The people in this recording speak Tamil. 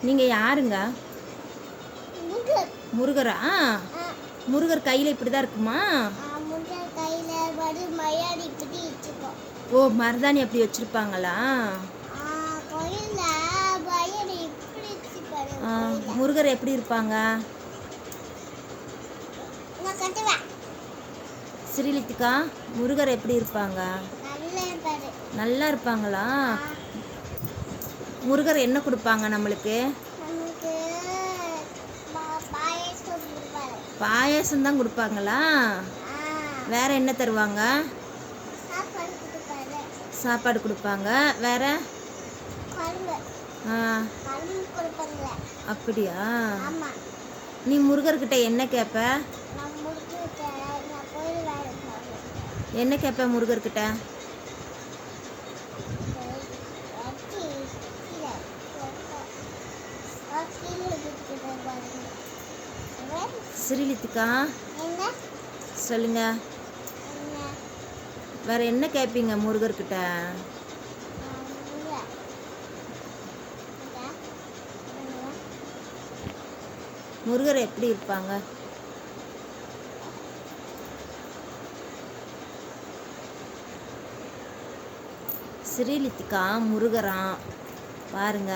நீங்கள் யாருங்க? முருகர். முருகரா? முருகர் கையில் இப்படி தான் இருக்குமா? முருகர் கையில் வடு மயாடி இப்படி வச்சுக்கோ. ஓ, மருதாணி அப்படி வச்சுருப்பாங்களா? கோயிலில் மயாடி இப்படி வச்சுப்பாரு. முருகர் எப்படி இருப்பாங்க? நான் கட்டுவேன். ஸ்ரீலித்திகா, முருகர் எப்படி இருப்பாங்க? நல்லா இருப்பாரு. நல்லா இருப்பாங்களா? முருகர் என்ன கொடுப்பாங்க நம்மளுக்கு? நமக்கு பாயாசம் கொடுப்பாரு. பாயாசம் தான் கொடுப்பாங்களா? வேற என்ன தருவாங்க? சாப்பாடு கொடுப்பாரு. சாப்பாடு கொடுப்பாங்க. வேற? குழம்பு. குழம்பு கொடுப்பாங்க. அப்படியா? ஆமாம். நீ முருகர்கிட்ட என்ன கேட்ப? நான் முருகர்கிட்ட நான் கோயில் வேலை பார்ப்பேன். என்ன கேட்ப முருகர்கிட்ட? ஸ்ரீலித்திகா, சொல்லுங்க. வேற என்ன கேட்பீங்க முருகர்கிட்ட? முருகர் எப்படி இருப்பாங்க? ஸ்ரீலித்திகா, முருகரா பாருங்க.